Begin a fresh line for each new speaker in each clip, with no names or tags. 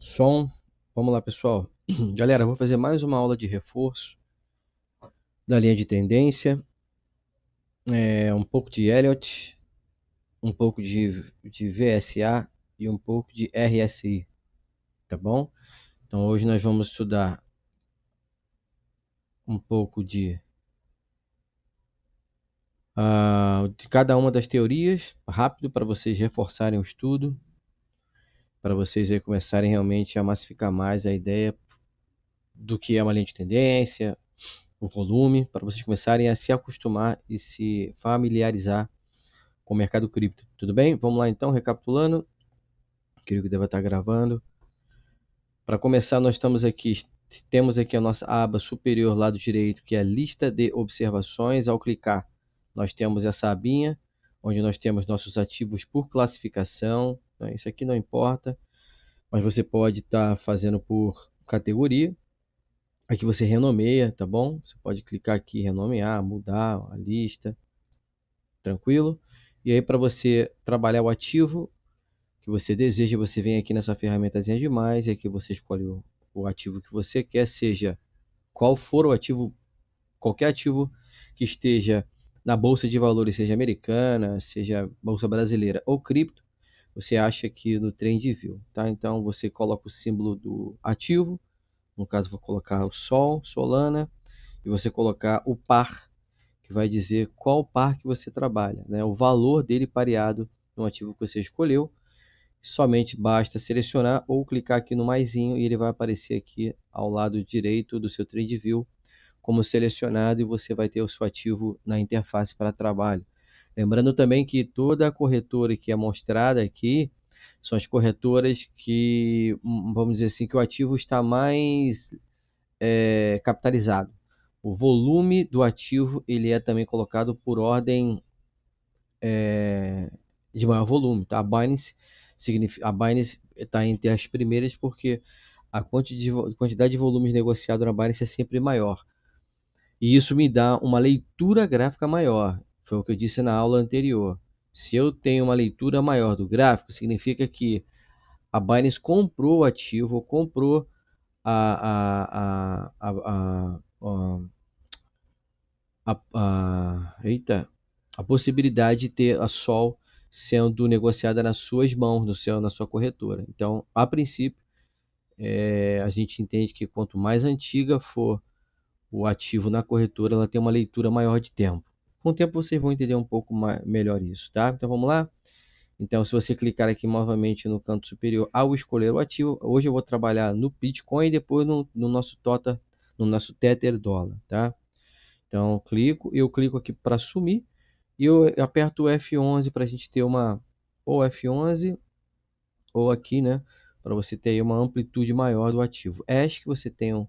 Som. Vamos lá, pessoal. Galera, vou fazer mais uma aula de reforço da linha de tendência. Um pouco de Elliott, um pouco de VSA e um pouco de RSI, tá bom? Então hoje nós vamos estudar um pouco de cada uma das teorias, rápido, para vocês reforçarem o estudo, para vocês aí começarem realmente a massificar mais a ideia do que é uma linha de tendência, o volume, para vocês começarem a se acostumar e se familiarizar com o mercado cripto. Tudo bem? Vamos lá então, recapitulando. Creio que deva estar gravando. Para começar, temos aqui a nossa aba superior lado direito, que é a lista de observações. Ao clicar, nós temos essa abinha, onde nós temos nossos ativos por classificação. Isso aqui não importa, mas você pode estar fazendo por categoria. Aqui você renomeia, tá bom? Você pode clicar aqui, renomear, mudar a lista, tranquilo? E aí, para você trabalhar o ativo que você deseja, você vem aqui nessa ferramentazinha de mais, e aqui você escolhe o ativo que você quer, seja qual for o ativo, qualquer ativo que esteja na bolsa de valores, seja americana, seja bolsa brasileira ou cripto, você acha aqui no TrendView, tá? Então você coloca o símbolo do ativo, no caso vou colocar o Sol, Solana, e você colocar o par, que vai dizer qual par que você trabalha, né? O valor dele pareado no ativo que você escolheu. Somente basta selecionar ou clicar aqui no maisinho e ele vai aparecer aqui ao lado direito do seu TradingView como selecionado, e você vai ter o seu ativo na interface para trabalho. Lembrando também que toda a corretora que é mostrada aqui são as corretoras que, vamos dizer assim, que o ativo está mais capitalizado. O volume do ativo ele é também colocado por ordem de maior volume, tá? A Binance está entre as primeiras porque a quantidade de volumes negociado na Binance é sempre maior. E isso me dá uma leitura gráfica maior. Foi o que eu disse na aula anterior. Se eu tenho uma leitura maior do gráfico, significa que a Binance comprou o ativo, comprou eita, a possibilidade de ter a Sol sendo negociada nas suas mãos, na sua corretora. Então, a princípio, a gente entende que quanto mais antiga for o ativo na corretora, ela tem uma leitura maior de tempo. Com o tempo vocês vão entender um pouco melhor isso, tá? Então vamos lá? Então, se você clicar aqui novamente no canto superior ao escolher o ativo, hoje eu vou trabalhar no Bitcoin e depois no nosso no nosso Tether dólar, tá? Então, eu clico aqui para sumir e eu aperto o F11 para a gente ter ou F11 ou aqui, né, para você ter aí uma amplitude maior do ativo. Acho que você tem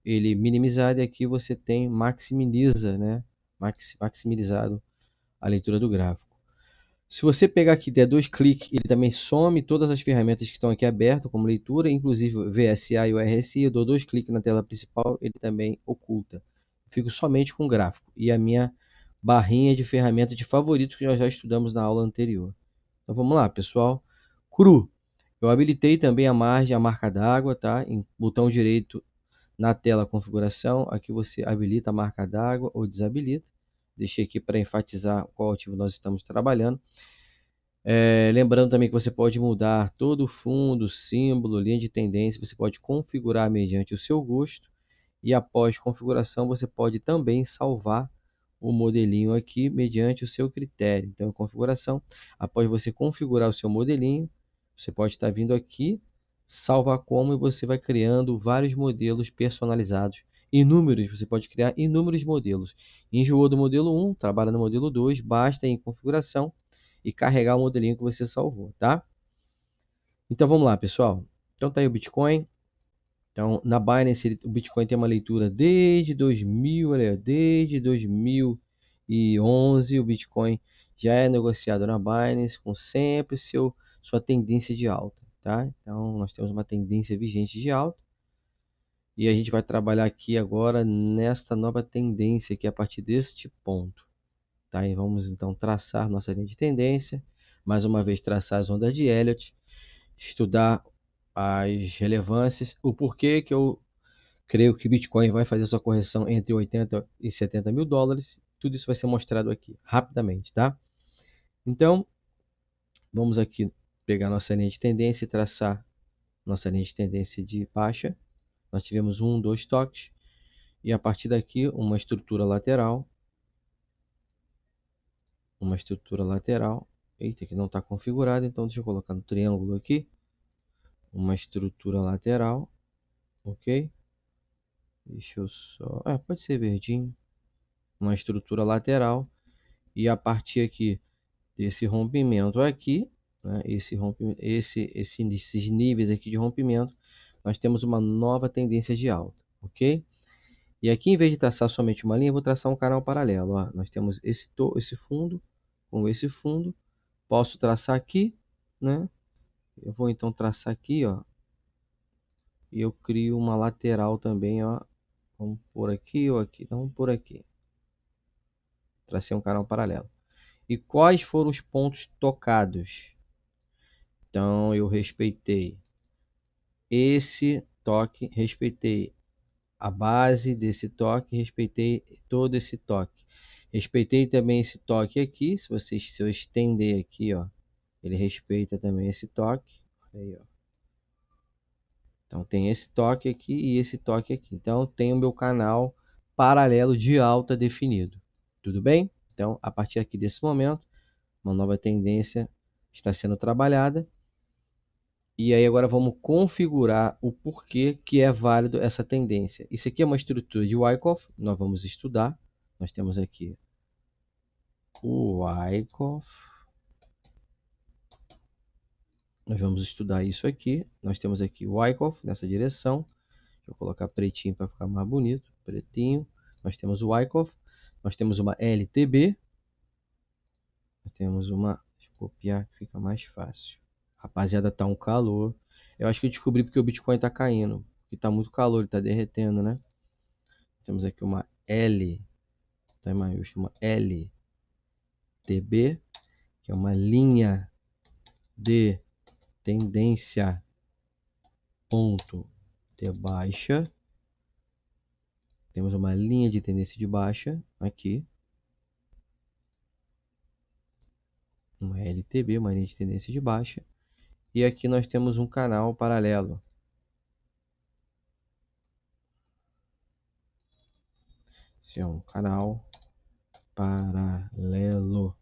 ele minimizado e aqui você tem maximiza, né, maximizado a leitura do gráfico. Se você pegar aqui e der dois cliques, ele também some todas as ferramentas que estão aqui abertas como leitura, inclusive o VSA e o RSI. Eu dou dois cliques na tela principal, ele também oculta. Fico somente com o gráfico e a minha barrinha de ferramentas de favoritos que nós já estudamos na aula anterior. Então vamos lá, pessoal. Cru. Eu habilitei também a margem, a marca d'água, tá? Em botão direito na tela configuração, aqui você habilita a marca d'água ou desabilita. Deixei aqui para enfatizar qual ativo nós estamos trabalhando. Lembrando também que você pode mudar todo o fundo, símbolo, linha de tendência, você pode configurar mediante o seu gosto e após configuração você pode também salvar o modelinho aqui mediante o seu critério. Então, configuração, após você configurar o seu modelinho, você pode estar vindo aqui, salvar como, e você vai criando vários modelos personalizados. Inúmeros, você pode criar inúmeros modelos. Enjoou do modelo 1, trabalha no modelo 2, basta ir em configuração e carregar o modelinho que você salvou, tá? Então vamos lá, pessoal. Então tá aí o Bitcoin. Então, na Binance, o Bitcoin tem uma leitura desde 2000, olha, desde 2011, o Bitcoin já é negociado na Binance com sempre sua tendência de alta, tá? Então, nós temos uma tendência vigente de alta e a gente vai trabalhar aqui agora nesta nova tendência aqui a partir deste ponto, tá? E vamos então traçar nossa linha de tendência, mais uma vez traçar as ondas de Elliott, estudar as relevâncias, o porquê que eu creio que o Bitcoin vai fazer sua correção entre 80 e 70 mil dólares. Tudo isso vai ser mostrado aqui rapidamente, tá? Então, vamos aqui pegar nossa linha de tendência e traçar nossa linha de tendência de baixa. Nós tivemos um, dois toques. E a partir daqui, uma estrutura lateral. Uma estrutura lateral. Eita, que não está configurado, então deixa eu colocar no triângulo aqui. Uma estrutura lateral. Ok? Deixa eu só... pode ser verdinho. Uma estrutura lateral. E a partir aqui desse rompimento aqui, né, esses níveis aqui de rompimento, nós temos uma nova tendência de alta, ok? E aqui, em vez de traçar somente uma linha, eu vou traçar um canal paralelo. Ó. Nós temos esse fundo com esse fundo. Posso traçar aqui, né? Eu vou então traçar aqui, ó. E eu crio uma lateral também, ó. Vamos por aqui ou aqui? Vamos por aqui. Tracei um canal paralelo. E quais foram os pontos tocados? Então, eu respeitei esse toque, respeitei a base desse toque, respeitei todo esse toque. Respeitei também esse toque aqui, se eu estender aqui, ó, ele respeita também esse toque. Aí, ó. Então tem esse toque aqui e esse toque aqui. Então tem o meu canal paralelo de alta definido. Tudo bem? Então, a partir aqui desse momento, uma nova tendência está sendo trabalhada. E aí agora vamos configurar o porquê que é válido essa tendência. Isso aqui é uma estrutura de Wyckoff, nós vamos estudar. Nós temos aqui o Wyckoff. Nós vamos estudar isso aqui. Nós temos aqui o Wyckoff nessa direção. Deixa eu colocar pretinho para ficar mais bonito. Pretinho. Nós temos o Wyckoff. Nós temos uma LTB. Nós temos uma... Deixa eu copiar que fica mais fácil. Rapaziada, tá um calor. Eu acho que eu descobri porque o Bitcoin tá caindo. Porque tá muito calor, ele tá derretendo, né? Temos aqui uma L, tá em maiúsculo, uma LTB, que é uma linha de tendência ponto de baixa. Temos uma linha de tendência de baixa aqui. Uma LTB, uma linha de tendência de baixa. E aqui nós temos um canal paralelo. Esse é um canal paralelo.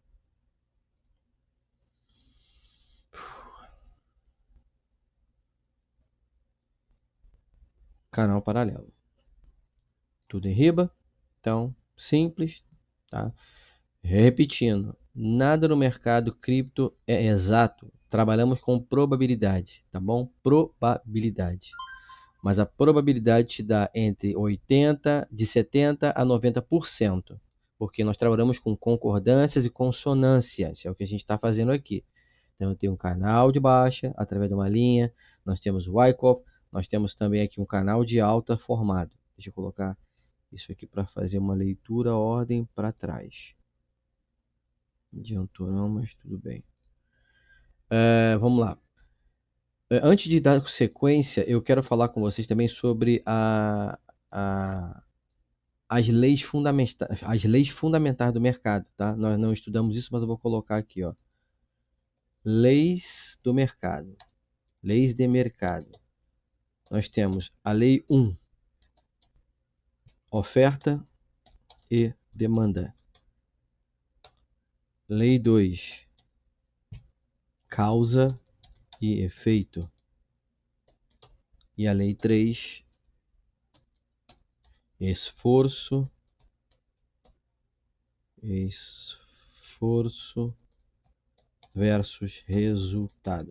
Canal paralelo. Tudo em riba. Então, simples, tá? Repetindo, nada no mercado cripto é exato. Trabalhamos com probabilidade, tá bom? Probabilidade. Mas a probabilidade te dá entre 80, de 70 a 90%, porque nós trabalhamos com concordâncias e consonâncias, é o que a gente está fazendo aqui. Então, eu tenho um canal de baixa através de uma linha, nós temos o Wyckoff, nós temos também aqui um canal de alta formado. Deixa eu colocar isso aqui para fazer uma leitura ordem para trás. Não adiantou não, mas tudo bem. Vamos lá. Antes de dar sequência, eu quero falar com vocês também sobre as leis fundamentais do mercado, tá? Nós não estudamos isso, mas eu vou colocar aqui, ó. Leis do mercado. Leis de mercado. Nós temos a lei 1, oferta e demanda. Lei 2, causa e efeito. E a lei 3, esforço versus resultado.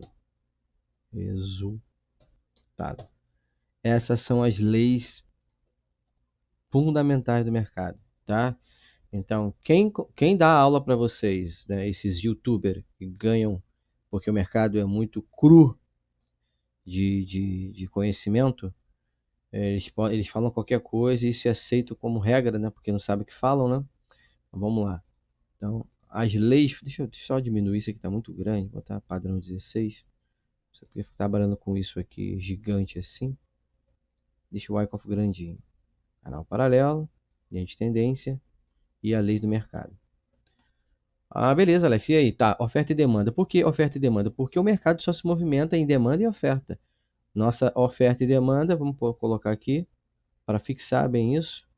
Essas são as leis fundamentais do mercado, tá? Então, quem dá aula para vocês, né, esses youtubers que ganham, porque o mercado é muito cru de conhecimento, eles falam qualquer coisa e isso é aceito como regra, né? Porque não sabe o que falam, né? Então, vamos lá. Então, as leis... Deixa eu só diminuir isso aqui, tá muito grande. Vou botar padrão 16. Porque trabalhando com isso aqui gigante assim, deixa o Wyckoff grandinho. Canal paralelo, linha de tendência e a lei do mercado. Ah, beleza, Alex. E aí? Tá, oferta e demanda. Por que oferta e demanda? Porque o mercado só se movimenta em demanda e oferta. Nossa oferta e demanda, vamos colocar aqui para fixar bem isso.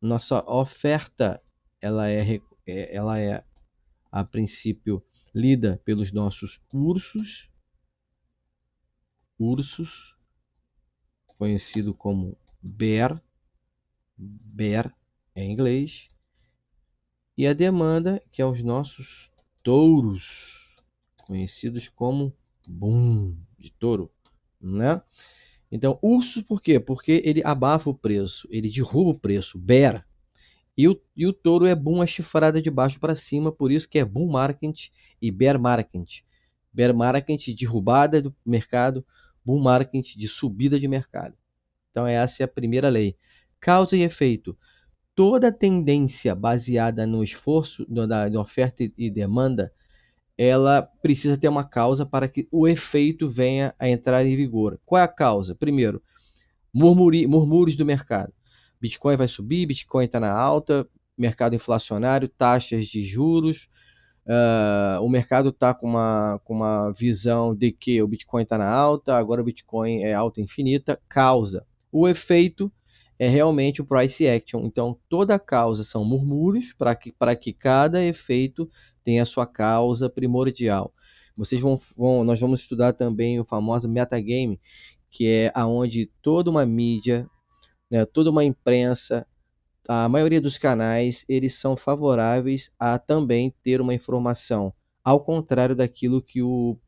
Nossa oferta, ela é a princípio lida pelos nossos ursos, conhecido como bear em inglês, e a demanda, que é os nossos touros, conhecidos como boom de touro, né? Então, urso por quê? Porque ele abafa o preço, ele derruba o preço, bear. E o touro é boom, a chifrada de baixo para cima, por isso que é bull market e bear market. Bear market, derrubada do mercado, bull market, de subida de mercado. Então, essa é a primeira lei. Causa e efeito. Toda tendência baseada no esforço, da oferta e demanda, ela precisa ter uma causa para que o efeito venha a entrar em vigor. Qual é a causa? Primeiro, murmúrios do mercado. Bitcoin vai subir, Bitcoin está na alta, mercado inflacionário, taxas de juros. O mercado está com uma visão de que o Bitcoin está na alta, agora o Bitcoin é alta infinita. Causa. O efeito é realmente o price action. Então, toda causa são murmúrios para que cada efeito tenha a sua causa primordial. Nós vamos estudar também o famoso metagame, que é aonde toda uma mídia, né, toda uma imprensa, a maioria dos canais, eles são favoráveis a também ter uma informação ao contrário daquilo que o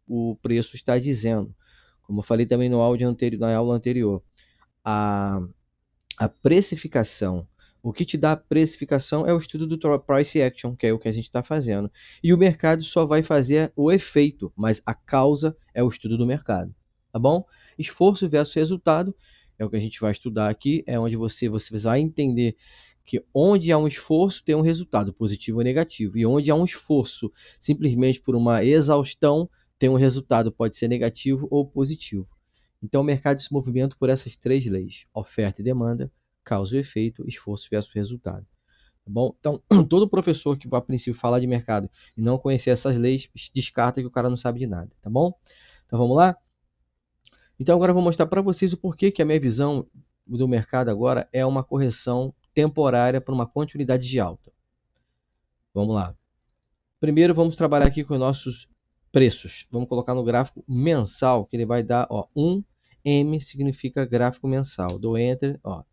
preço está dizendo. Como eu falei também no áudio anterior, na aula anterior, a, a precificação. O que te dá a precificação é o estudo do price action, que é o que a gente está fazendo. E o mercado só vai fazer o efeito, mas a causa é o estudo do mercado. Tá bom? Esforço versus resultado é o que a gente vai estudar aqui, é onde você vai entender que onde há um esforço tem um resultado positivo ou negativo, e onde há um esforço simplesmente por uma exaustão tem um resultado, pode ser negativo ou positivo. Então o mercado se movimenta por essas três leis: oferta e demanda, causa e efeito, esforço versus resultado. Tá bom? Então, todo professor que a princípio falar de mercado e não conhecer essas leis, descarta que o cara não sabe de nada, tá bom? Então vamos lá? Então agora eu vou mostrar para vocês o porquê que a minha visão do mercado agora é uma correção temporária para uma continuidade de alta. Vamos lá. Primeiro vamos trabalhar aqui com os nossos preços. Vamos colocar no gráfico mensal, que ele vai dar, ó, 1M significa gráfico mensal. Dou Enter, ó,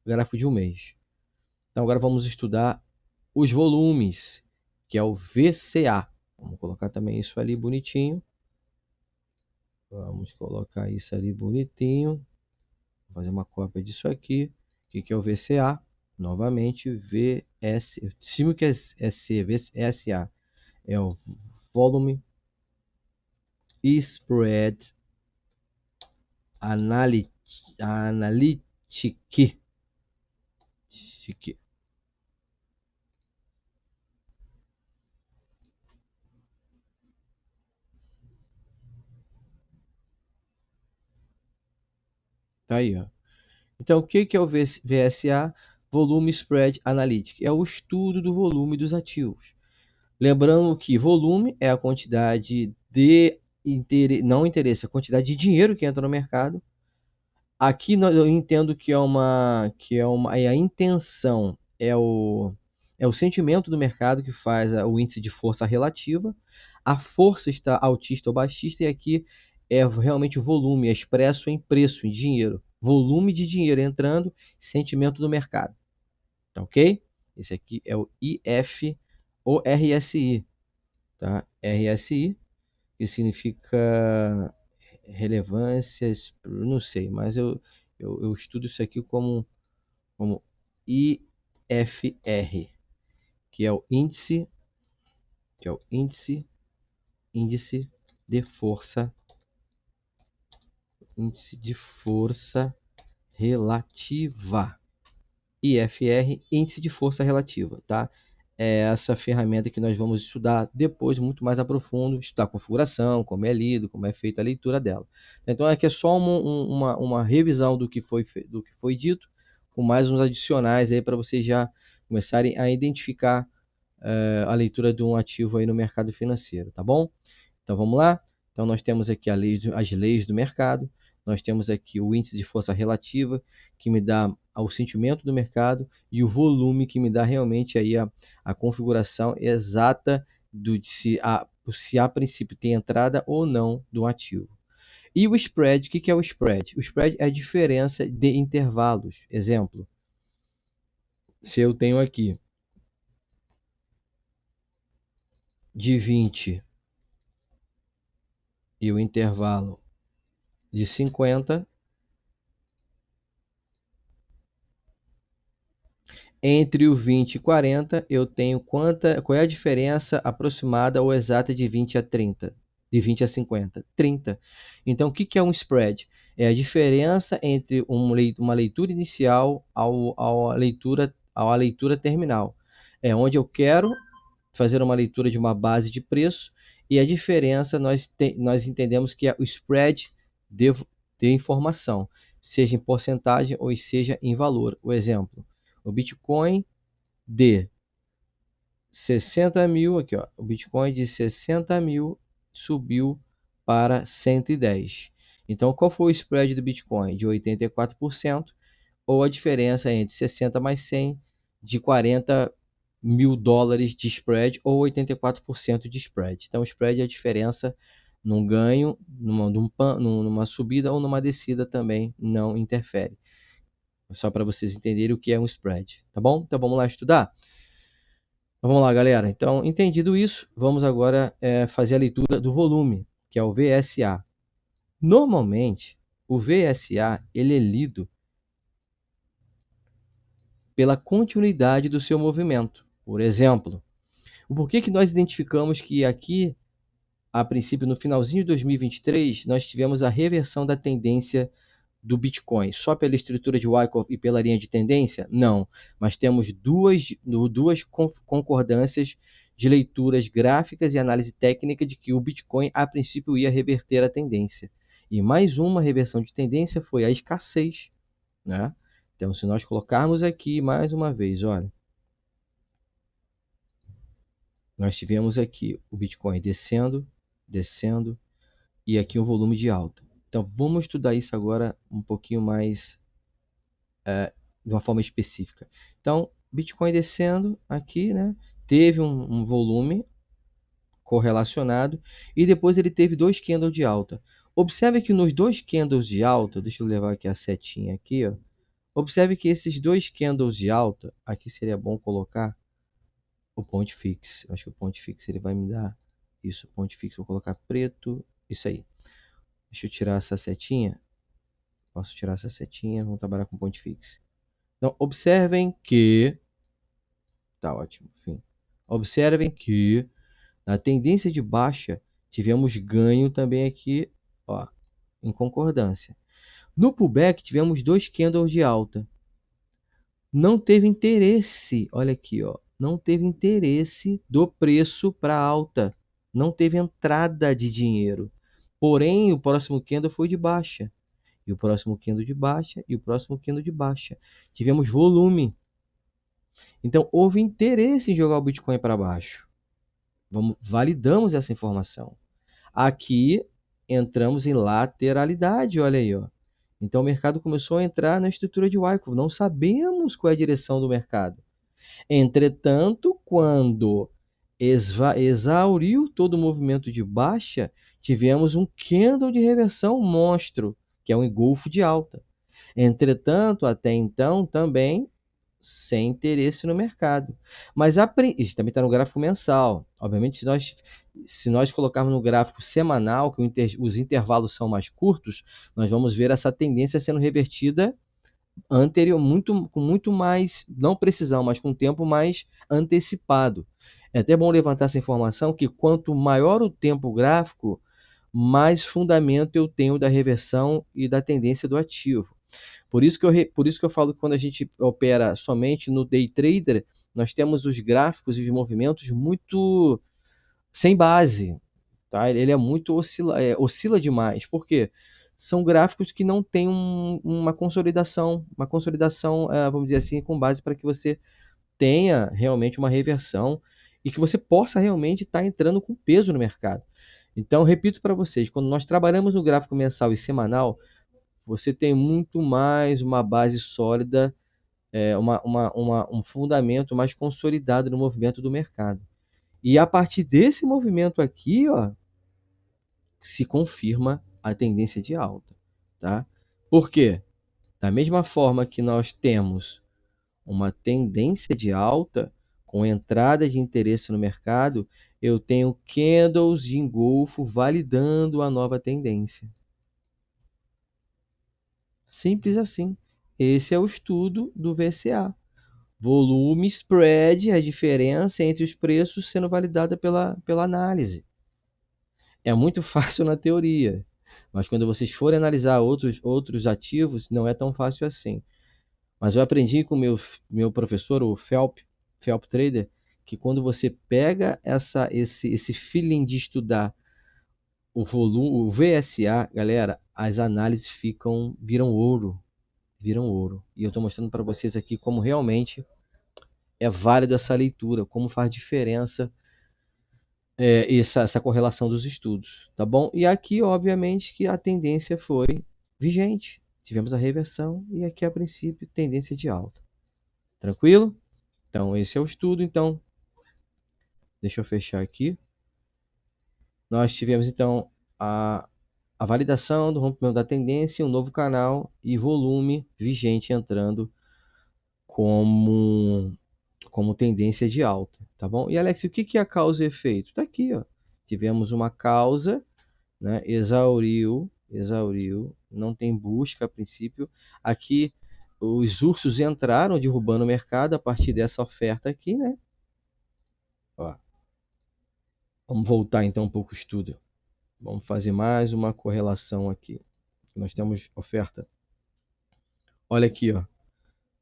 gráfico de um mês. Então agora vamos estudar os volumes, que é o VCA. Vamos colocar também isso ali bonitinho. Vamos colocar isso ali bonitinho. Vou fazer uma cópia disso aqui. O que é o VCA? Novamente, VS. Eu estimo que é C, VSA. É o Volume Spread Analytic. Tá aí, ó. Então, o que é o VSA? Volume Spread Analytic. É o estudo do volume dos ativos. Lembrando que volume é a quantidade de não interesse, a quantidade de dinheiro que entra no mercado. Aqui eu entendo que a intenção é o sentimento do mercado que faz o índice de força relativa. A força está altista ou baixista, e aqui é realmente o volume, é expresso em preço, em dinheiro. Volume de dinheiro entrando, sentimento do mercado. Tá ok? Esse aqui é o IF ou RSI. Tá? RSI, que significa relevâncias, não sei, mas eu estudo isso aqui como IFR, que é o índice, índice de força, índice de força relativa. IFR, índice de força relativa, tá? é essa ferramenta que nós vamos estudar depois, muito mais a profundo, estudar a configuração, como é lido, como é feita a leitura dela. Então, aqui é só uma revisão do que foi dito, com mais uns adicionais aí para vocês já começarem a identificar a leitura de um ativo aí no mercado financeiro, tá bom? Então vamos lá? Então nós temos aqui as leis do mercado, nós temos aqui o índice de força relativa, que me dá o sentimento do mercado, e o volume, que me dá realmente aí a configuração exata se a princípio tem entrada ou não do ativo. E o spread, o que é o spread? O spread é a diferença de intervalos. Exemplo, se eu tenho aqui de 20 e o intervalo de 50, entre o 20 e 40, eu tenho qual é a diferença aproximada ou exata de 20 a 30? De 20 a 50? 30. Então, o que é um spread? É a diferença entre uma leitura inicial à leitura terminal. É onde eu quero fazer uma leitura de uma base de preço, e a diferença nós entendemos que é o spread de informação, seja em porcentagem ou seja em valor. O exemplo, o Bitcoin de 60 mil, aqui ó, o Bitcoin de 60 mil subiu para 110. Então, qual foi o spread do Bitcoin? De 84%, ou a diferença entre 60 mais 100 de 40 mil dólares de spread, ou 84% de spread. Então, o spread é a diferença num ganho, numa subida ou numa descida também não interfere. Só para vocês entenderem o que é um spread, tá bom? Então, vamos lá estudar? Então, vamos lá, galera. Então, entendido isso, vamos agora fazer a leitura do volume, que é o VSA. Normalmente, o VSA ele é lido pela continuidade do seu movimento. Por exemplo, o porquê que nós identificamos que aqui, a princípio, no finalzinho de 2023, nós tivemos a reversão da tendência do Bitcoin? Só pela estrutura de Wyckoff e pela linha de tendência? Não, mas temos duas concordâncias de leituras gráficas e análise técnica de que o Bitcoin, a princípio, ia reverter a tendência. E mais uma reversão de tendência foi a escassez, né? Então, se nós colocarmos aqui mais uma vez, olha, nós tivemos aqui o Bitcoin descendo, descendo, e aqui um volume de alta. Então, vamos estudar isso agora um pouquinho mais de uma forma específica. Então, Bitcoin descendo aqui, né? Teve um volume correlacionado, e depois ele teve dois candles de alta. Observe que nos dois candles de alta, deixa eu levar aqui a setinha aqui, ó. Observe que esses dois candles de alta, aqui seria bom colocar o point fix. Eu acho que o point fix ele vai me dar isso. O point fix, vou colocar preto, isso aí. Deixa eu tirar essa setinha. Posso tirar essa setinha, vamos trabalhar com point fix. Então, observem que tá ótimo, enfim. Observem que na tendência de baixa tivemos ganho também aqui, ó, em concordância. No pullback tivemos dois candles de alta. Não teve interesse, olha aqui, ó, não teve interesse do preço para alta. Não teve entrada de dinheiro. Porém, o próximo candle foi de baixa. E o próximo candle de baixa, e o próximo candle de baixa. Tivemos volume. Então, houve interesse em jogar o Bitcoin para baixo. Validamos essa informação. Aqui, entramos em lateralidade, olha aí, ó. Então, o mercado começou a entrar na estrutura de Wyckoff. Não sabemos qual é a direção do mercado. Entretanto, quando exauriu todo o movimento de baixa, tivemos um candle de reversão monstro, que é um engolfo de alta. Entretanto, até então, também sem interesse no mercado. Mas isso também está no gráfico mensal. Obviamente, se nós colocarmos no gráfico semanal, que os intervalos são mais curtos, nós vamos ver essa tendência sendo revertida com muito mais, não precisão, mas com tempo mais antecipado. É até bom levantar essa informação que quanto maior o tempo gráfico, mais fundamento eu tenho da reversão e da tendência do ativo. Por isso que eu falo que quando a gente opera somente no day trader, nós temos os gráficos e os movimentos muito sem base, tá? Ele é muito oscila demais. Por quê? São gráficos que não têm uma consolidação, vamos dizer assim, com base para que você tenha realmente uma reversão e que você possa realmente estar entrando com peso no mercado. Então, repito para vocês, quando nós trabalhamos no gráfico mensal e semanal, você tem muito mais uma base sólida, um fundamento mais consolidado no movimento do mercado. E a partir desse movimento aqui, ó, se confirma a tendência de alta, tá? Por quê? Da mesma forma que nós temos uma tendência de alta com entrada de interesse no mercado, eu tenho candles de engolfo validando a nova tendência. Simples assim. Esse é o estudo do VCA. Volume, spread, a diferença entre os preços sendo validada pela análise. É muito fácil na teoria, mas quando vocês forem analisar outros ativos, não é tão fácil assim. Mas eu aprendi com o meu professor, o Phelps Trader, que quando você pega esse feeling de estudar o volume, o VSA, galera, as análises viram ouro. E eu estou mostrando para vocês aqui como realmente é válido essa leitura, como faz diferença essa correlação dos estudos, tá bom? E aqui, obviamente, que a tendência foi vigente. Tivemos a reversão e aqui, a princípio, tendência de alta. Tranquilo? Então, esse é o estudo. Então, deixa eu fechar aqui. Nós tivemos, então, a validação do rompimento da tendência, um novo canal e volume vigente entrando como tendência de alta, tá bom? E, Alex, o que é a causa e efeito? Tá aqui, ó. Tivemos uma causa, né? Exauriu, não tem busca a princípio. Aqui, os ursos entraram derrubando o mercado a partir dessa oferta aqui, né? Ó. Vamos voltar então um pouco o estudo. Vamos fazer mais uma correlação aqui. Nós temos oferta. Olha aqui, ó.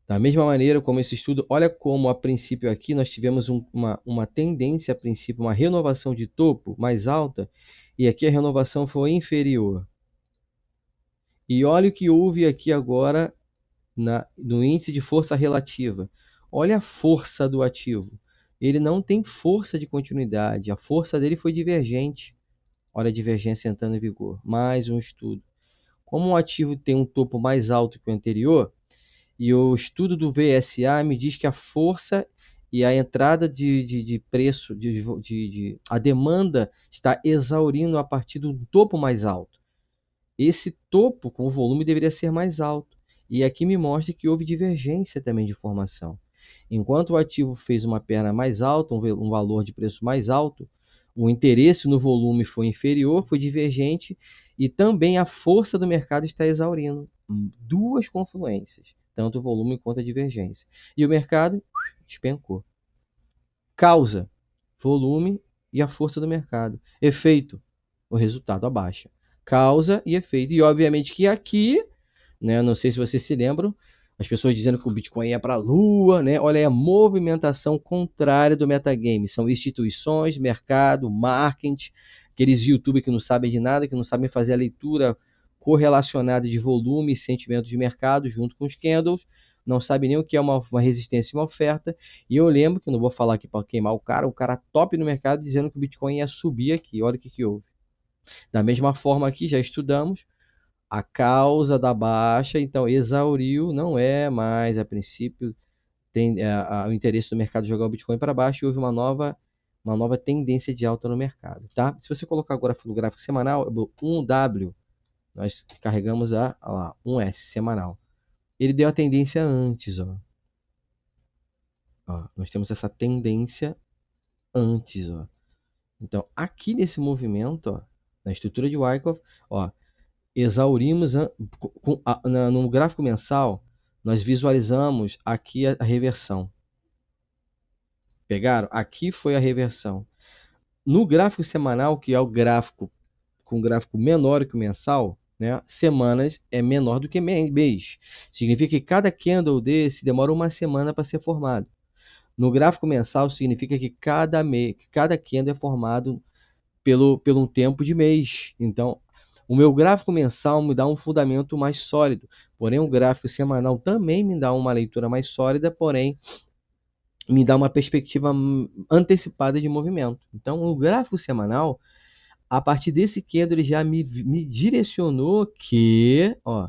Da mesma maneira como esse estudo, olha como a princípio aqui nós tivemos uma tendência a princípio, uma renovação de topo mais alta, e aqui a renovação foi inferior. E olha o que houve aqui agora no índice de força relativa. Olha a força do ativo. Ele não tem força de continuidade, a força dele foi divergente. Olha a divergência entrando em vigor. Mais um estudo. Como um ativo tem um topo mais alto que o anterior, e o estudo do VSA me diz que a força e a entrada de preço, a demanda está exaurindo a partir do topo mais alto. Esse topo com o volume deveria ser mais alto. E aqui me mostra que houve divergência também de formação. Enquanto o ativo fez uma perna mais alta, um valor de preço mais alto, o interesse no volume foi inferior, foi divergente, e também a força do mercado está exaurindo. Duas confluências, tanto o volume quanto a divergência. E o mercado despencou. Causa, volume e a força do mercado. Efeito, o resultado abaixa. Causa e efeito. E obviamente que aqui, né, não sei se vocês se lembram, as pessoas dizendo que o Bitcoin ia para a lua, né? Olha aí a movimentação contrária do metagame. São instituições, mercado, marketing, aqueles YouTube que não sabem de nada, que não sabem fazer a leitura correlacionada de volume e sentimento de mercado junto com os candles, não sabe nem o que é uma resistência e uma oferta. E eu lembro, que não vou falar aqui para queimar o cara top no mercado dizendo que o Bitcoin ia subir aqui. Olha o que houve. Da mesma forma aqui, já estudamos a causa da baixa, então exauriu, não é mais, a princípio, o interesse do mercado jogar o Bitcoin para baixo, e houve uma nova tendência de alta no mercado, tá? Se você colocar agora no gráfico semanal, 1W, nós carregamos lá, 1S semanal. Ele deu a tendência antes, ó. Nós temos essa tendência antes, ó. Então, aqui nesse movimento, ó, na estrutura de Wyckoff, ó, exaurimos no gráfico mensal, nós visualizamos aqui a reversão. Pegaram? Aqui foi a reversão. No gráfico semanal, que é o gráfico com gráfico menor que o mensal, né? Semanas é menor do que mês. Significa que cada candle desse demora uma semana para ser formado. No gráfico mensal significa que cada candle é formado pelo um tempo de mês. Então, o meu gráfico mensal me dá um fundamento mais sólido. Porém, o gráfico semanal também me dá uma leitura mais sólida, porém me dá uma perspectiva antecipada de movimento. Então, o gráfico semanal, a partir desse candle, ele já me direcionou que, ó,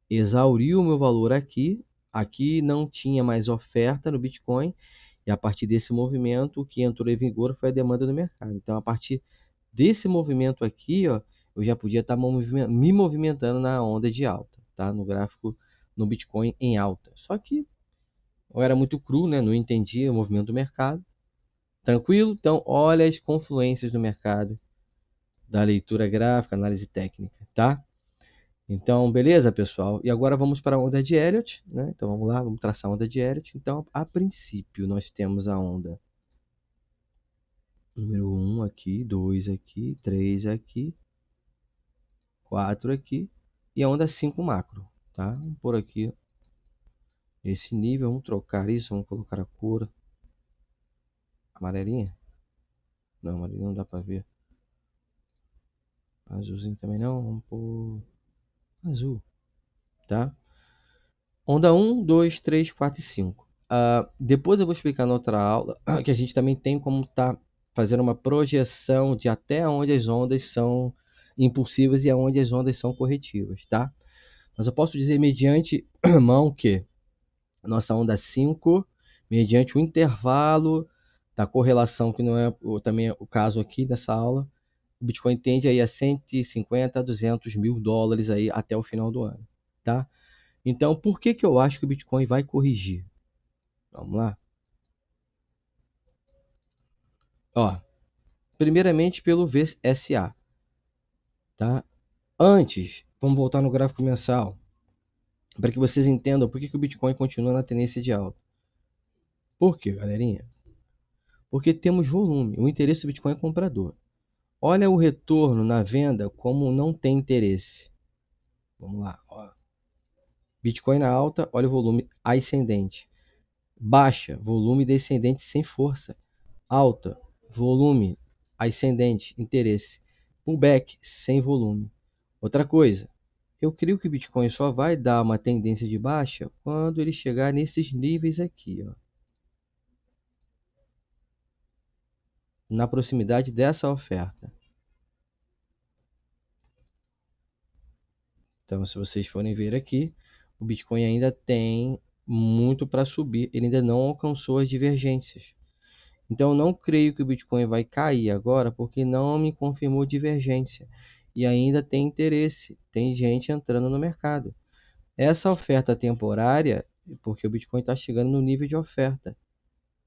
exauriu o meu valor aqui, aqui não tinha mais oferta no Bitcoin, e a partir desse movimento, o que entrou em vigor foi a demanda do mercado. Então, a partir desse movimento aqui, ó, eu já podia estar me movimentando na onda de alta, tá? No gráfico, no Bitcoin em alta. Só que eu era muito cru, né? Não entendia o movimento do mercado. Tranquilo? Então, olha as confluências do mercado, da leitura gráfica, análise técnica, tá? Então, beleza, pessoal? E agora vamos para a onda de Elliott, né? Então, vamos lá, vamos traçar a onda de Elliott. Então, a princípio, nós temos a onda número 1 aqui, 2 aqui, 3 aqui, 4 aqui e a onda 5 macro, tá? Vamos por aqui esse nível, vamos trocar isso, vamos colocar a cor amarelinha. Não, amarelinha não dá para ver. Azulzinho também não, vamos por azul, tá? Onda 1, 2, 3, 4 e 5. Depois eu vou explicar na outra aula que a gente também tem como tá fazendo uma projeção de até onde as ondas são impulsivas e aonde as ondas são corretivas, tá? Mas eu posso dizer mediante mão que nossa onda 5, mediante o intervalo da correlação, que não é também é o caso aqui nessa aula, o Bitcoin tende aí a 150 a 200 mil dólares aí até o final do ano, tá? Então, por que eu acho que o Bitcoin vai corrigir? Vamos lá? Ó, primeiramente pelo VSA, tá? Antes, vamos voltar no gráfico mensal, para que vocês entendam por que o Bitcoin continua na tendência de alta. Por quê, galerinha? Porque temos volume, o interesse do Bitcoin é comprador. Olha o retorno na venda como não tem interesse. Vamos lá, ó. Bitcoin na alta, olha o volume ascendente. Baixa, volume descendente sem força. Alta, volume ascendente, interesse. Pullback, sem volume. Outra coisa, eu creio que o Bitcoin só vai dar uma tendência de baixa quando ele chegar nesses níveis aqui, ó. Na proximidade dessa oferta. Então, se vocês forem ver aqui, o Bitcoin ainda tem muito para subir, ele ainda não alcançou as divergências. Então, eu não creio que o Bitcoin vai cair agora, porque não me confirmou divergência. E ainda tem interesse, tem gente entrando no mercado. Essa oferta temporária, porque o Bitcoin está chegando no nível de oferta,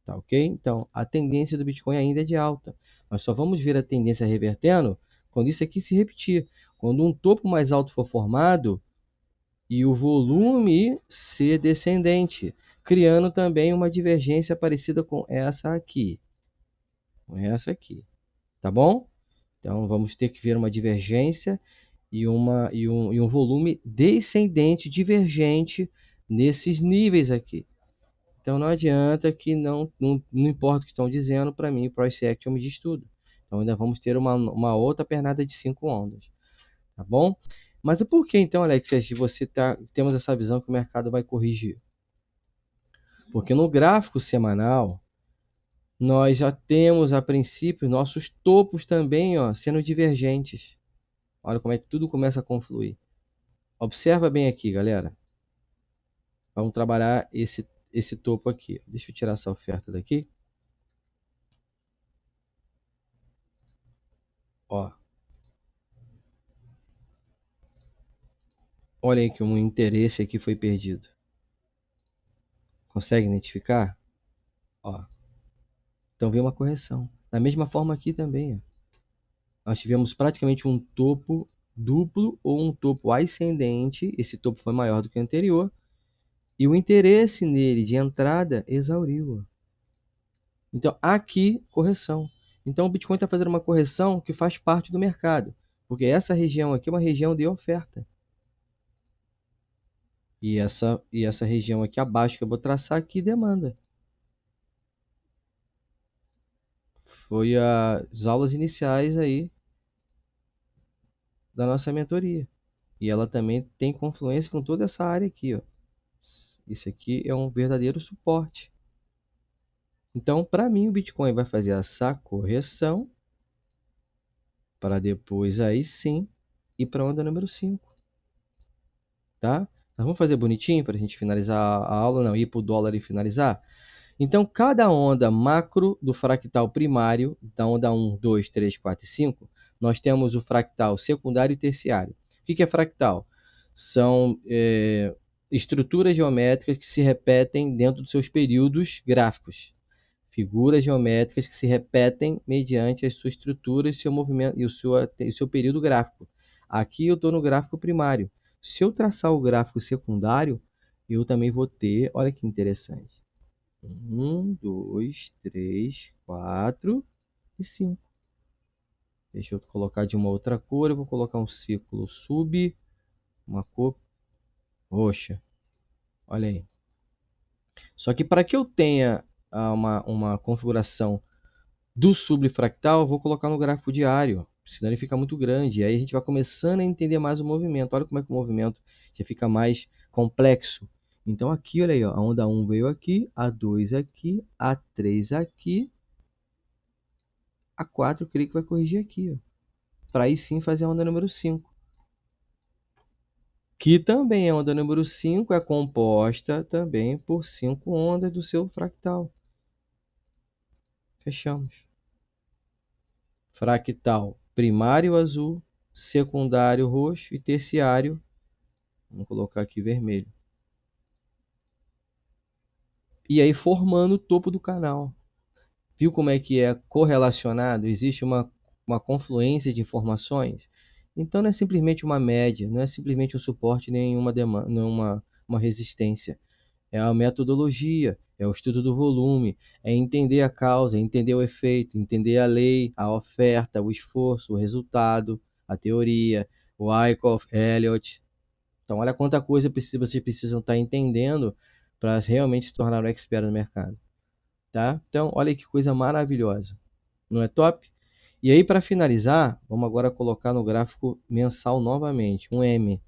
tá ok? Então, a tendência do Bitcoin ainda é de alta. Nós só vamos ver a tendência revertendo quando isso aqui se repetir. Quando um topo mais alto for formado, e o volume ser descendente, criando também uma divergência parecida com essa aqui. Com essa aqui, tá bom? Então vamos ter que ver uma divergência e um volume descendente, divergente nesses níveis aqui. Então não adianta que não importa o que estão dizendo, para mim o Price Action me diz tudo. Então ainda vamos ter uma outra pernada de 5 ondas. Tá bom? Mas e por que então, Alex, temos essa visão que o mercado vai corrigir? Porque no gráfico semanal, nós já temos a princípio nossos topos também, ó, sendo divergentes. Olha como é que tudo começa a confluir. Observa bem aqui, galera. Vamos trabalhar esse topo aqui. Deixa eu tirar essa oferta daqui. Ó. Olha aí que um interesse aqui foi perdido. Consegue identificar? Ó. Então veio uma correção. Da mesma forma aqui também, ó. Nós tivemos praticamente um topo duplo ou um topo ascendente. Esse topo foi maior do que o anterior. E o interesse nele de entrada exauriu. Então, aqui, correção. Então, o Bitcoin está fazendo uma correção que faz parte do mercado. Porque essa região aqui é uma região de oferta. E essa região aqui abaixo que eu vou traçar aqui, demanda. Foi as aulas iniciais aí da nossa mentoria. E ela também tem confluência com toda essa área aqui, ó. Isso aqui é um verdadeiro suporte. Então, para mim, o Bitcoin vai fazer essa correção para depois aí sim ir para a onda número 5, tá? Nós vamos fazer bonitinho para a gente finalizar a aula, não, ir para o dólar e finalizar? Então, cada onda macro do fractal primário, da onda 1, 2, 3, 4 e 5, nós temos o fractal secundário e terciário. O que é fractal? São estruturas geométricas que se repetem dentro dos seus períodos gráficos. Figuras geométricas que se repetem mediante as suas estruturas, seu movimento e o seu período gráfico. Aqui eu estou no gráfico primário. Se eu traçar o gráfico secundário, eu também vou ter, olha que interessante. 1, 2, 3, 4 e 5. Deixa eu colocar de uma outra cor. Eu vou colocar um círculo sub, uma cor roxa. Olha aí. Só que para que eu tenha uma configuração do subfractal, eu vou colocar no gráfico diário, senão ele fica muito grande. Aí a gente vai começando a entender mais o movimento. Olha como é que o movimento já fica mais complexo. Então aqui, olha aí, ó, a onda 1 veio aqui, a 2 aqui, a 3 aqui, a 4 eu creio que vai corrigir aqui, para aí sim fazer a onda número 5. Que também a onda número 5 é composta também por 5 ondas do seu fractal. Fechamos. Fractal primário azul, secundário roxo e terciário, vamos colocar aqui vermelho. E aí formando o topo do canal. Viu como é que é correlacionado? Existe uma confluência de informações? Então não é simplesmente uma média, não é simplesmente um suporte nem uma demanda, uma resistência. É a metodologia, é o estudo do volume, é entender a causa, entender o efeito, entender a lei, a oferta, o esforço, o resultado, a teoria, o Wyckoff, Elliott. Então, olha quanta coisa vocês precisam estar entendendo para realmente se tornar um expert no mercado. Tá? Então, olha que coisa maravilhosa. Não é top? E aí, para finalizar, vamos agora colocar no gráfico mensal novamente, um M.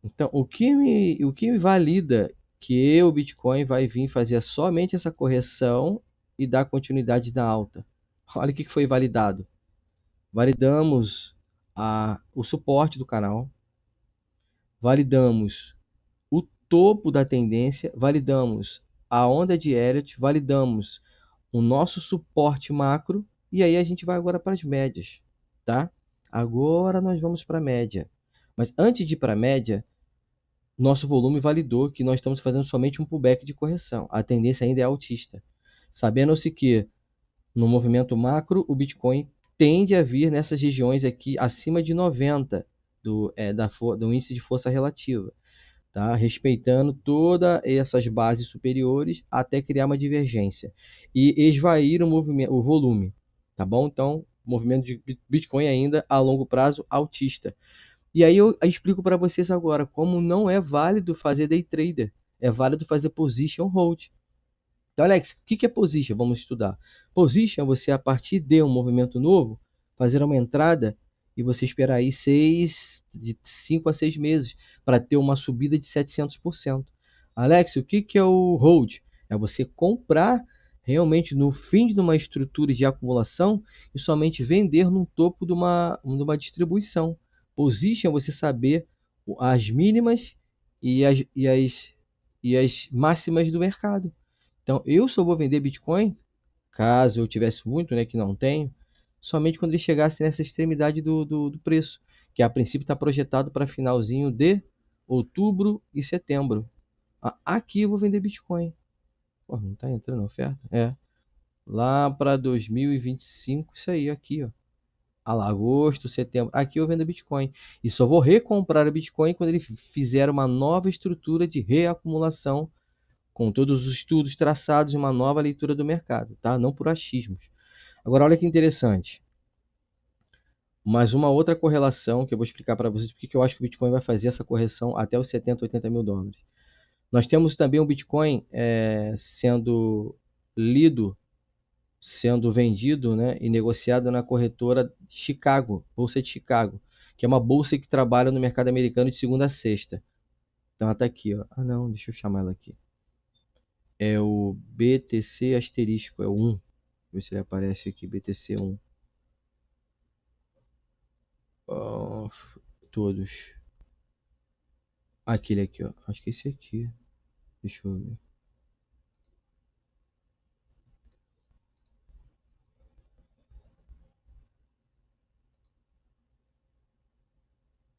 Então, o que me valida que o Bitcoin vai vir fazer somente essa correção e dar continuidade na alta? Olha o que foi validado. Validamos o suporte do canal, validamos o topo da tendência, validamos a onda de Elliott, validamos o nosso suporte macro e aí a gente vai agora para as médias, tá? Agora nós vamos para a média. Mas antes de ir para a média, nosso volume validou que nós estamos fazendo somente um pullback de correção. A tendência ainda é altista. Sabendo-se que no movimento macro, o Bitcoin tende a vir nessas regiões aqui acima de 90 do índice de força relativa, tá? Respeitando todas essas bases superiores até criar uma divergência e esvair o volume, tá bom? Então, movimento de Bitcoin ainda a longo prazo altista. E aí eu explico para vocês agora como não é válido fazer day trader, é válido fazer position hold. Então, Alex, o que é position? Vamos estudar. Position é você, a partir de um movimento novo, fazer uma entrada e você esperar aí de 5 a 6 meses para ter uma subida de 700%. Alex, o que é o hold? É você comprar realmente no fim de uma estrutura de acumulação e somente vender no topo de uma distribuição. Position é você saber as mínimas e as máximas do mercado. Então, eu só vou vender Bitcoin, caso eu tivesse muito, né, que não tenho, somente quando ele chegasse nessa extremidade do preço, que a princípio está projetado para finalzinho de outubro e setembro. Aqui eu vou vender Bitcoin. Pô, não está entrando oferta? É. Lá para 2025, isso aí, aqui, ó. Agosto, setembro. Aqui eu vendo Bitcoin. E só vou recomprar o Bitcoin quando ele fizer uma nova estrutura de reacumulação com todos os estudos traçados e uma nova leitura do mercado, tá? Não por achismos. Agora, olha que interessante. Mais uma outra correlação que eu vou explicar para vocês porque eu acho que o Bitcoin vai fazer essa correção até os 70, 80 mil dólares. Nós temos também o Bitcoin sendo lido sendo vendido, né, e negociado na corretora Chicago, Bolsa de Chicago, que é uma bolsa que trabalha no mercado americano de segunda a sexta. Então ela tá aqui, ó. Ah, não, deixa eu chamar ela aqui. É o BTC asterisco, é o 1. Ver se ele aparece aqui, BTC 1. Oh, todos. Aquele aqui, ó. Acho que é esse aqui. Deixa eu ver.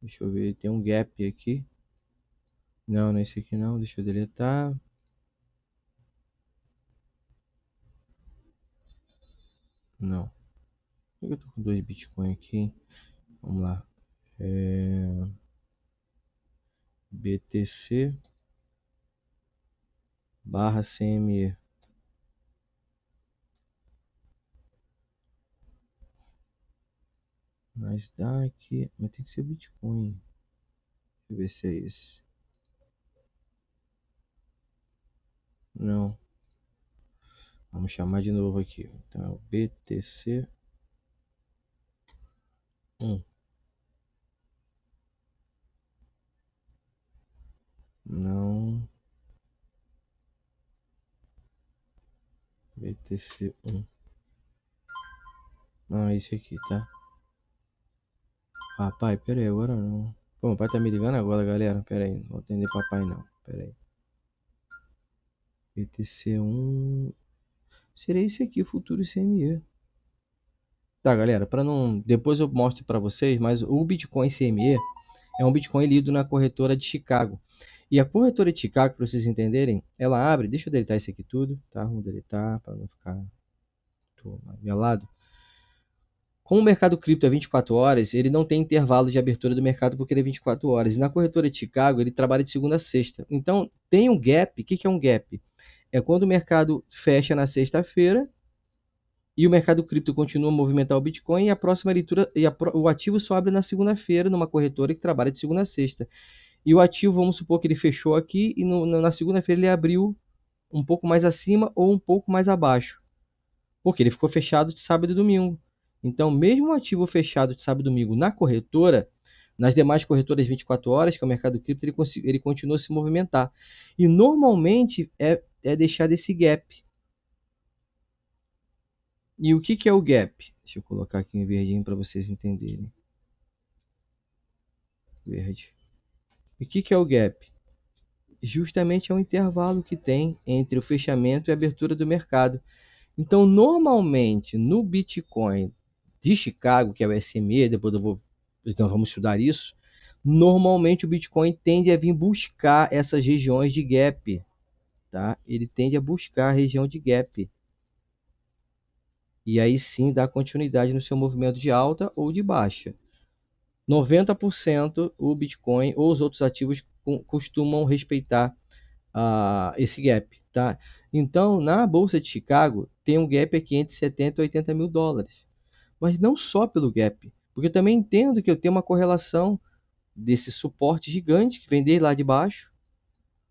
Deixa eu ver, tem um gap aqui. Não, não é esse aqui não. Deixa eu deletar. Não. Por que eu tô com 2 Bitcoin aqui? Vamos lá. BTC barra CME. Nasdaq. Mas tem que ser Bitcoin. Deixa eu ver se é esse. Não. Vamos chamar de novo aqui. Então é o BTC 1. Não. BTC 1. Não, é esse aqui, tá? Papai, pera aí, agora não. Pô, meu pai tá me ligando agora, galera. Pera aí, não vou atender papai não. Pera aí. BTC 1. Seria esse aqui, futuro CME. Tá, galera, para não. Depois eu mostro para vocês, mas o Bitcoin CME é um Bitcoin lido na corretora de Chicago. E a corretora de Chicago, para vocês entenderem, ela abre. Deixa eu deletar isso aqui tudo, tá? Vamos deletar para não ficar melado. Como o mercado cripto é 24 horas, ele não tem intervalo de abertura do mercado porque ele é 24 horas. E na corretora de Chicago, ele trabalha de segunda a sexta. Então, tem um gap. O que é um gap? É quando o mercado fecha na sexta-feira e o mercado cripto continua a movimentar o Bitcoin e a próxima leitura o ativo só abre na segunda-feira numa corretora que trabalha de segunda a sexta. E o ativo, vamos supor que ele fechou aqui e na segunda-feira ele abriu um pouco mais acima ou um pouco mais abaixo. Porque ele ficou fechado de sábado e domingo. Então, mesmo o ativo fechado de sábado e domingo na corretora, nas demais corretoras 24 horas, que é o mercado cripto, ele continua a se movimentar. E normalmente é deixado esse gap. E o que é o gap? Deixa eu colocar aqui em verdinho para vocês entenderem. Verde. E o que é o gap? Justamente é o intervalo que tem entre o fechamento e a abertura do mercado. Então, normalmente, no Bitcoin de Chicago, que é o SME, depois então vamos estudar isso, normalmente o Bitcoin tende a vir buscar essas regiões de gap, tá? Ele tende a buscar a região de gap. E aí sim dá continuidade no seu movimento de alta ou de baixa. 90% o Bitcoin ou os outros ativos costumam respeitar esse gap, tá? Então, na Bolsa de Chicago, tem um gap aqui entre 70 e 80 mil dólares. Mas não só pelo gap, porque eu também entendo que eu tenho uma correlação desse suporte gigante que vem desde lá de baixo.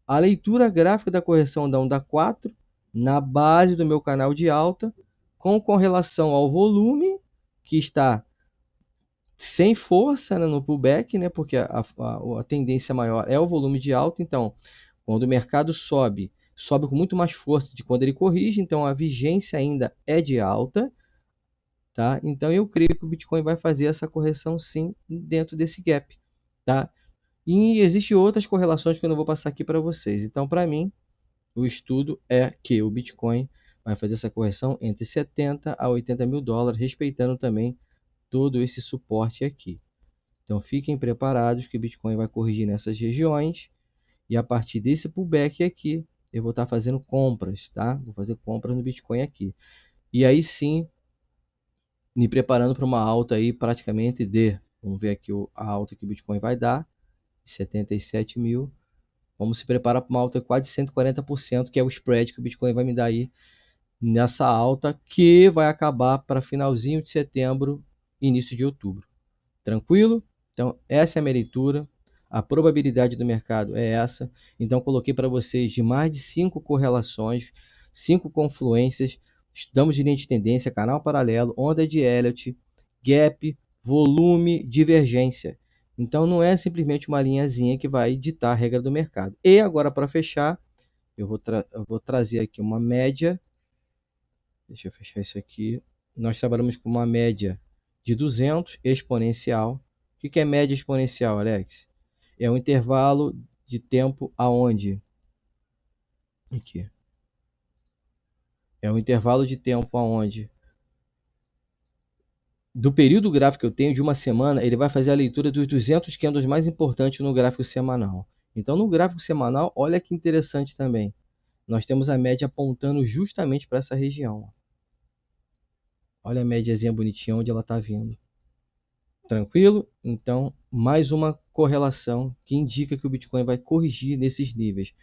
A leitura gráfica da correção da onda 4 na base do meu canal de alta, com correlação ao volume, que está sem força, né, no pullback, né, porque a tendência maior é o volume de alta. Então, quando o mercado sobe, sobe com muito mais força de quando ele corrige, então a vigência ainda é de alta, tá? Então eu creio que o Bitcoin vai fazer essa correção sim dentro desse gap, tá? E existem outras correlações que eu não vou passar aqui para vocês. Então, para mim, o estudo é que o Bitcoin vai fazer essa correção entre 70 a 80 mil dólares, respeitando também todo esse suporte aqui. Então, fiquem preparados que o Bitcoin vai corrigir nessas regiões e a partir desse pullback aqui, eu vou estar fazendo compras, tá? Vou fazer compras no Bitcoin aqui. E aí sim, me preparando para uma alta aí praticamente vamos ver aqui a alta que o Bitcoin vai dar, 77 mil. Vamos se preparar para uma alta de quase 140%, que é o spread que o Bitcoin vai me dar aí nessa alta, que vai acabar para finalzinho de setembro, início de outubro. Tranquilo? Então, essa é a minha leitura. A probabilidade do mercado é essa. Então, coloquei para vocês de mais de 5 correlações, 5 confluências Estudamos de linha de tendência, canal paralelo, onda de Elliott, gap, volume, divergência. Então não é simplesmente uma linhazinha que vai ditar a regra do mercado. E agora, para fechar, eu vou trazer aqui uma média. Deixa eu fechar isso aqui. Nós trabalhamos com uma média de 200 exponencial. O que é média exponencial, Alex? É um intervalo de tempo aonde? Aqui. É um intervalo de tempo aonde? Do período gráfico que eu tenho de uma semana, ele vai fazer a leitura dos 200 candles mais importantes no gráfico semanal. Então, no gráfico semanal, olha que interessante também. Nós temos a média apontando justamente para essa região. Olha a médiazinha bonitinha onde ela está vindo. Tranquilo? Então, mais uma correlação que indica que o Bitcoin vai corrigir nesses níveis.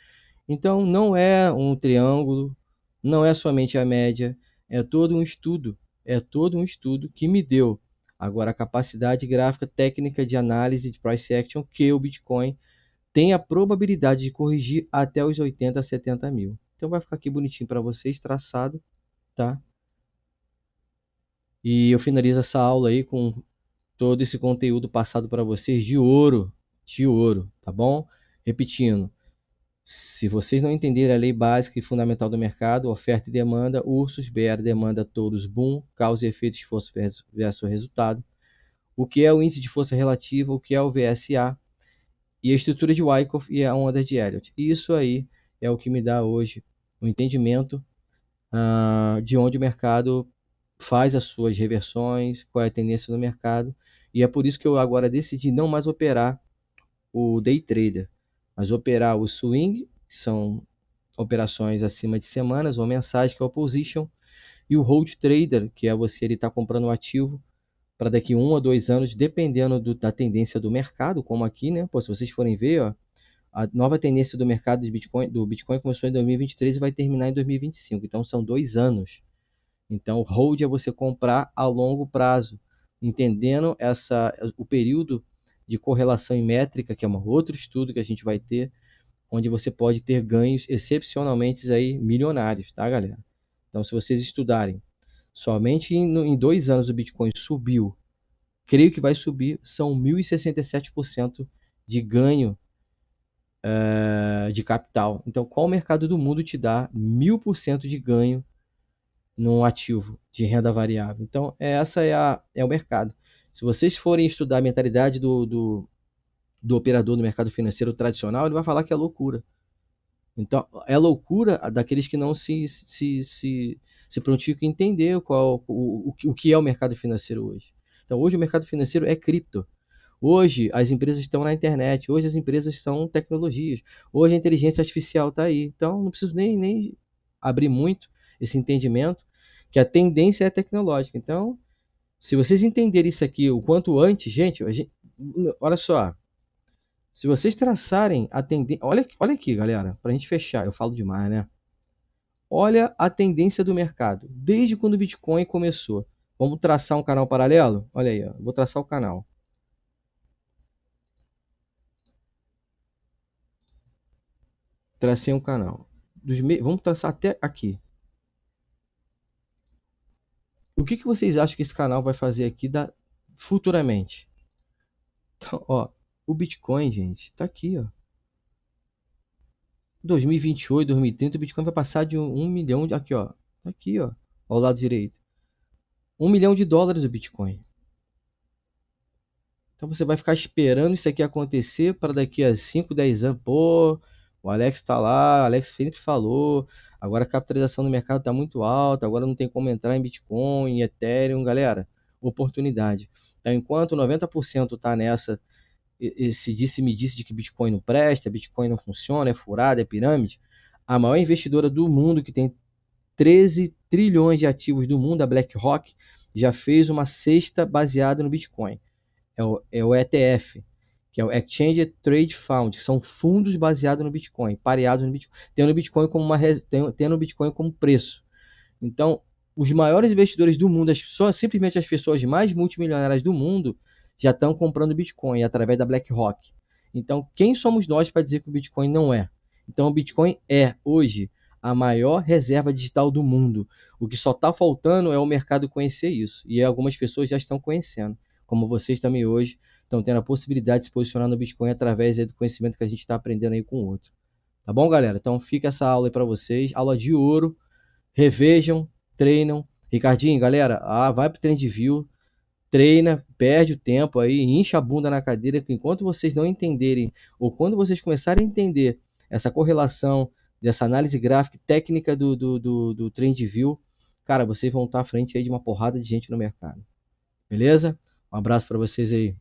Então, não é um triângulo, não é somente a média, é todo um estudo. É todo um estudo que me deu agora a capacidade gráfica técnica de análise de price action que o Bitcoin tem a probabilidade de corrigir até os 80 a 70 mil. Então, vai ficar aqui bonitinho para vocês, traçado, tá? E eu finalizo essa aula aí com todo esse conteúdo passado para vocês de ouro, tá bom? Repetindo, se vocês não entenderem a lei básica e fundamental do mercado, oferta e demanda, Ursus, Bear, demanda, todos, boom, causa e efeito, esforço versus resultado, o que é o índice de força relativa, o que é o VSA, e a estrutura de Wyckoff e a onda de Elliott. Isso aí é o que me dá hoje o entendimento de onde o mercado faz as suas reversões, qual é a tendência do mercado, e é por isso que eu agora decidi não mais operar o day trader, mas operar o swing, que são operações acima de semanas ou mensais, que é o position, e o hold trader, que é você estar comprando um ativo para daqui 1 a 2 anos, dependendo da tendência do mercado, como aqui, né? Pô, se vocês forem ver, ó, a nova tendência do mercado de Bitcoin começou em 2023 e vai terminar em 2025. Então são 2 anos. Então, hold é você comprar a longo prazo, entendendo o período de correlação em métrica, que é um outro estudo que a gente vai ter, onde você pode ter ganhos excepcionalmente aí milionários, tá, galera? Então, se vocês estudarem somente em 2 anos o Bitcoin subiu, creio que vai subir, são 1.067% de ganho de capital. Então, qual mercado do mundo te dá 1.000% de ganho num ativo de renda variável? Então, essa é o mercado. Se vocês forem estudar a mentalidade do operador no mercado financeiro tradicional, ele vai falar que é loucura. Então, é loucura daqueles que não se prontificam a entender o que é o mercado financeiro hoje. Então, hoje o mercado financeiro é cripto. Hoje as empresas estão na internet, hoje as empresas são tecnologias, hoje a inteligência artificial está aí. Então, não preciso nem abrir muito esse entendimento, que a tendência é tecnológica. Então, se vocês entenderem isso aqui o quanto antes, gente, olha só, se vocês traçarem a tendência, olha aqui, galera, para a gente fechar, eu falo demais, né? Olha a tendência do mercado, desde quando o Bitcoin começou. Vamos traçar um canal paralelo? Olha aí, ó, vou traçar o canal. Tracei um canal. Vamos traçar até aqui. O que vocês acham que esse canal vai fazer aqui futuramente? Então, ó, o Bitcoin, gente, tá aqui, ó. 2028, 2030, o Bitcoin vai passar de 1 milhão. Aqui, ó. Tá aqui, ó. Ao lado direito. 1 milhão de dólares o Bitcoin. Então você vai ficar esperando isso aqui acontecer para daqui a 5, 10 anos. Pô, o Alex tá lá, o Alex sempre falou. Agora a capitalização do mercado tá muito alta, agora não tem como entrar em Bitcoin, em Ethereum, galera. Oportunidade. Então, enquanto 90% tá nessa, esse disse-me-disse de que Bitcoin não presta, Bitcoin não funciona, é furada, é pirâmide, a maior investidora do mundo, que tem 13 trilhões de ativos do mundo, a BlackRock, já fez uma cesta baseada no Bitcoin. É o ETF, que é o Exchange Trade Fund, que são fundos baseados no Bitcoin, pareados no Bitcoin, tendo o Bitcoin como preço. Então, os maiores investidores do mundo, simplesmente as pessoas mais multimilionárias do mundo, já estão comprando Bitcoin através da BlackRock. Então, quem somos nós para dizer que o Bitcoin não é? Então, o Bitcoin é, hoje, a maior reserva digital do mundo. O que só está faltando é o mercado conhecer isso. E algumas pessoas já estão conhecendo, como vocês também hoje estão tendo a possibilidade de se posicionar no Bitcoin através aí do conhecimento que a gente está aprendendo aí com o outro. Tá bom, galera? Então fica essa aula aí para vocês. Aula de ouro. Revejam, treinam. Ricardinho, galera, vai pro TrendView, treina, perde o tempo aí, incha a bunda na cadeira, que enquanto vocês não entenderem, ou quando vocês começarem a entender essa correlação, dessa análise gráfica técnica do TrendView, cara, vocês vão estar à frente aí de uma porrada de gente no mercado. Beleza? Um abraço para vocês aí.